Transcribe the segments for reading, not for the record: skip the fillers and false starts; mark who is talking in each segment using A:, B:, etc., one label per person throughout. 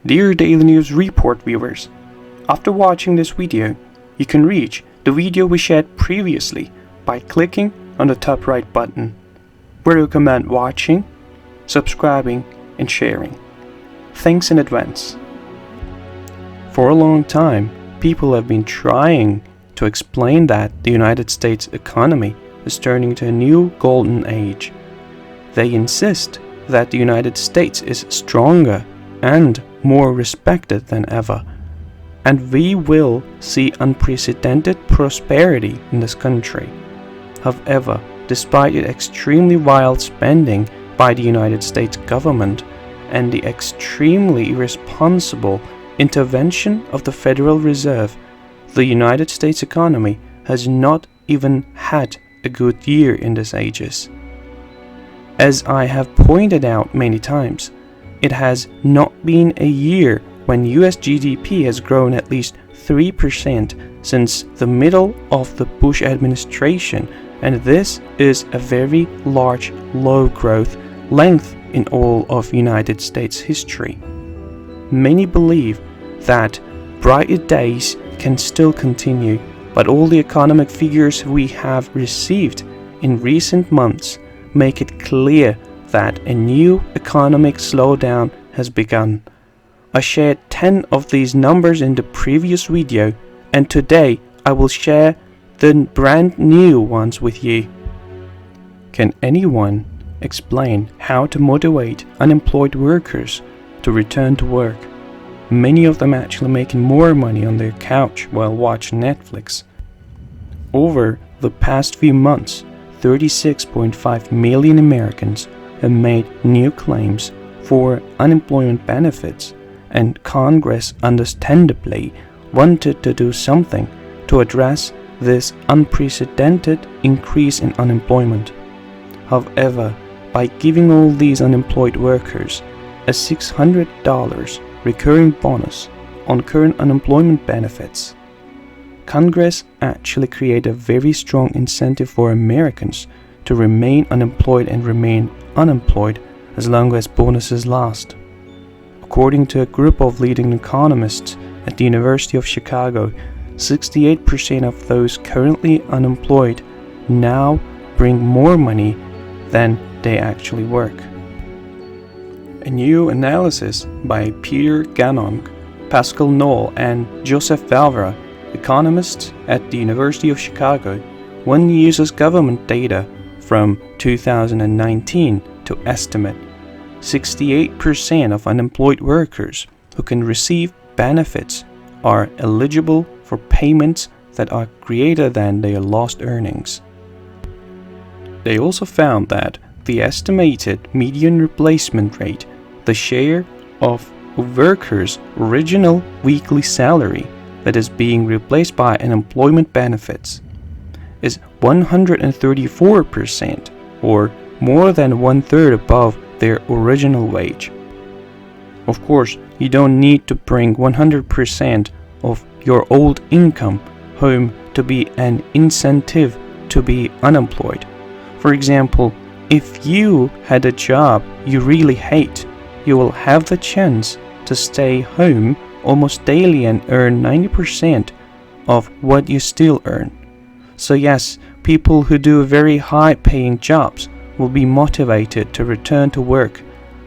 A: Dear Daily News Report viewers, after watching this video, you can reach the video we shared previously by clicking on the top right button. We recommend watching, subscribing and sharing. Thanks in advance. For a long time, people have been trying to explain that the United States economy is turning to a new golden age. They insist that the United States is stronger and more respected than ever, and we will see unprecedented prosperity in this country. However, despite the extremely wild spending by the United States government and the extremely irresponsible intervention of the Federal Reserve, the United States economy has not even had a good year in these ages. As I have pointed out many times, it has not been a year when US GDP has grown at least 3% since the middle of the Bush administration, and this is a very large low growth length in all of United States history. Many believe that brighter days can still continue, but all the economic figures we have received in recent months make it clear that a new economic slowdown has begun. I shared 10 of these numbers in the previous video, and today I will share the brand new ones with you. Can anyone explain how to motivate unemployed workers to return to work? Many of them actually making more money on their couch while watching Netflix. Over the past few months, 36.5 million Americans have made new claims for unemployment benefits, and Congress understandably wanted to do something to address this unprecedented increase in unemployment. However, by giving all these unemployed workers a $600 recurring bonus on current unemployment benefits, Congress actually created a very strong incentive for Americans to remain unemployed and remain unemployed as long as bonuses last. According to a group of leading economists at the University of Chicago, 68% of those currently unemployed now bring more money than they actually work. A new analysis by Peter Ganong, Pascal Noll and Joseph Valvera, economists at the University of Chicago, uses government data from 2019 to estimate 68% of unemployed workers who can receive benefits are eligible for payments that are greater than their lost earnings. They also found that the estimated median replacement rate, the share of a worker's original weekly salary that is being replaced by unemployment benefits, is 134%, or more than 1/3 above their original wage. Of course, you don't need to bring 100% of your old income home to be an incentive to be unemployed. For example, if you had a job you really hate, you will have the chance to stay home almost daily and earn 90% of what you still earn. So yes, people who do very high-paying jobs will be motivated to return to work,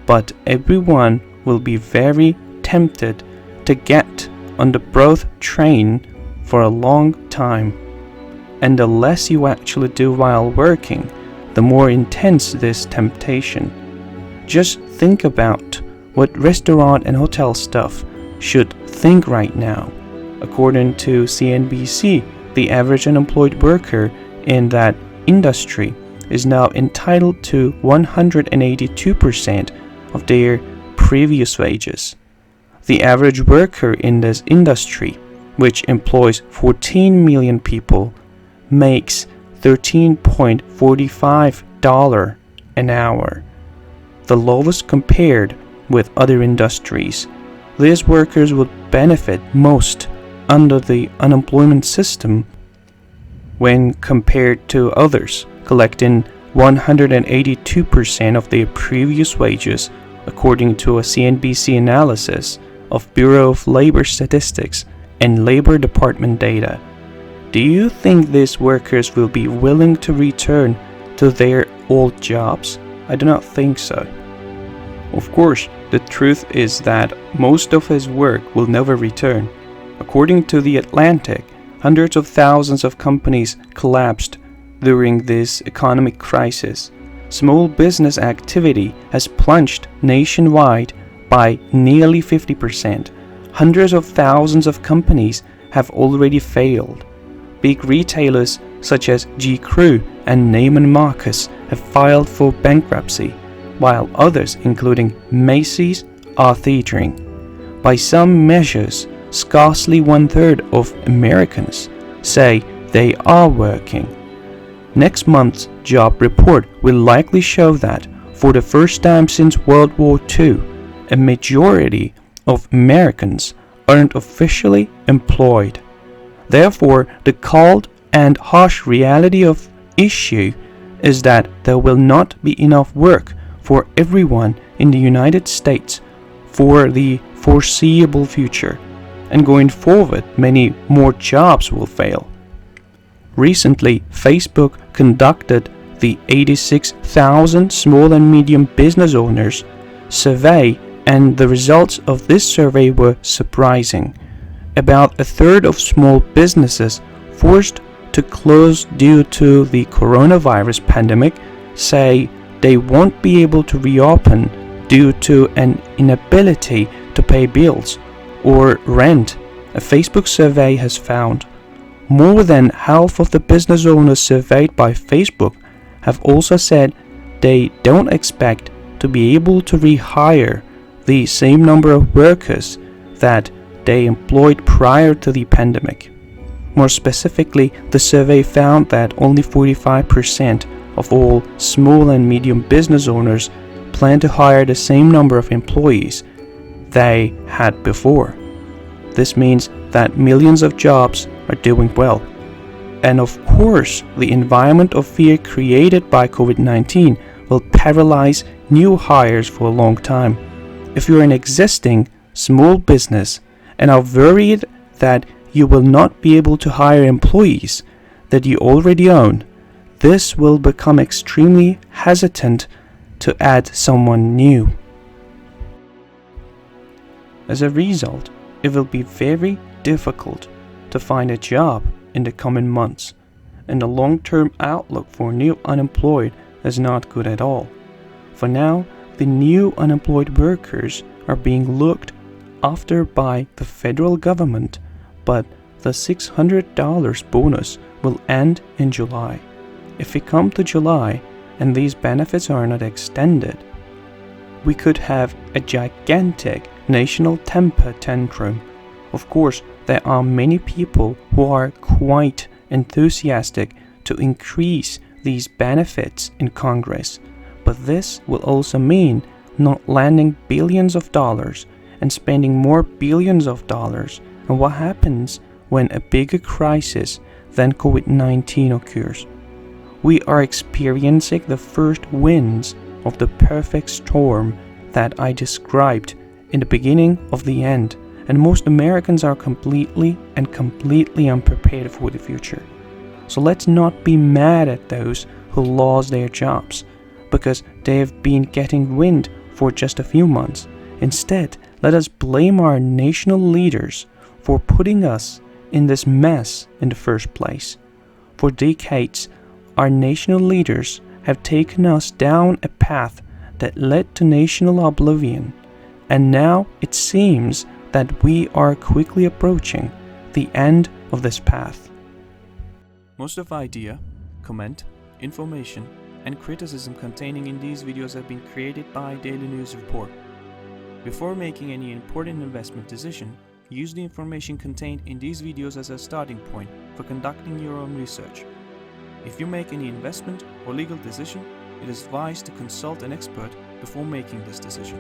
A: but everyone will be very tempted to get on the broad train for a long time. And the less you actually do while working, the more intense this temptation. Just think about what restaurant and hotel staff should think right now. According to CNBC, the average unemployed worker in that industry is now entitled to 182% of their previous wages. The average worker in this industry, which employs 14 million people, makes $13.45 an hour, the lowest compared with other industries. These workers would benefit most under the unemployment system when compared to others collecting 182% of their previous wages, according to a CNBC analysis of Bureau of Labor Statistics and Labor Department data. Do you think these workers will be willing to return to their old jobs? I do not think so. Of course, the truth is that most of his work will never return. According to The Atlantic, hundreds of thousands of companies collapsed during this economic crisis. Small business activity has plunged nationwide by nearly 50%. Hundreds of thousands of companies have already failed. Big retailers such as J.Crew and Neiman Marcus have filed for bankruptcy, while others, including Macy's, are teetering. By some measures, scarcely 1/3 of Americans say they are working. Next month's job report will likely show that, for the first time since World War II, a majority of Americans aren't officially employed. Therefore, the cold and harsh reality of the issue is that there will not be enough work for everyone in the United States for the foreseeable future, and going forward, many more jobs will fail. Recently, Facebook conducted the 86,000 small and medium business owners survey, and the results of this survey were surprising. About 1/3 of small businesses forced to close due to the coronavirus pandemic say they won't be able to reopen due to an inability to pay bills or rent, a Facebook survey has found. More than half of the business owners surveyed by Facebook have also said they don't expect to be able to rehire the same number of workers that they employed prior to the pandemic. More specifically, the survey found that only 45% of all small and medium business owners plan to hire the same number of employees they had before. This means that millions of jobs are doing well. And of course, the environment of fear created by COVID-19 will paralyze new hires for a long time. If you're an existing small business and are worried that you will not be able to hire employees that you already own, this will become extremely hesitant to add someone new. As a result, it will be very difficult to find a job in the coming months, and the long-term outlook for new unemployed is not good at all. For now, the new unemployed workers are being looked after by the federal government, but the $600 bonus will end in July. If we come to July and these benefits are not extended, we could have a gigantic national temper tantrum. Of course, there are many people who are quite enthusiastic to increase these benefits in Congress, but this will also mean not landing billions of dollars and spending more billions of dollars. And what happens when a bigger crisis than COVID-19 occurs? We are experiencing the first winds of the perfect storm that I described in the beginning of the end, and most Americans are completely unprepared for the future. So let's not be mad at those who lost their jobs because they have been getting wind for just a few months. Instead, let us blame our national leaders for putting us in this mess in the first place. For decades, our national leaders have taken us down a path that led to national oblivion, and now it seems that we are quickly approaching the end of this path. Most of the idea, comment, information, and criticism containing in these videos have been created by Daily News Report. Before making any important investment decision, use the information contained in these videos as a starting point for conducting your own research. If you make any investment or legal decision, it is wise to consult an expert before making this decision.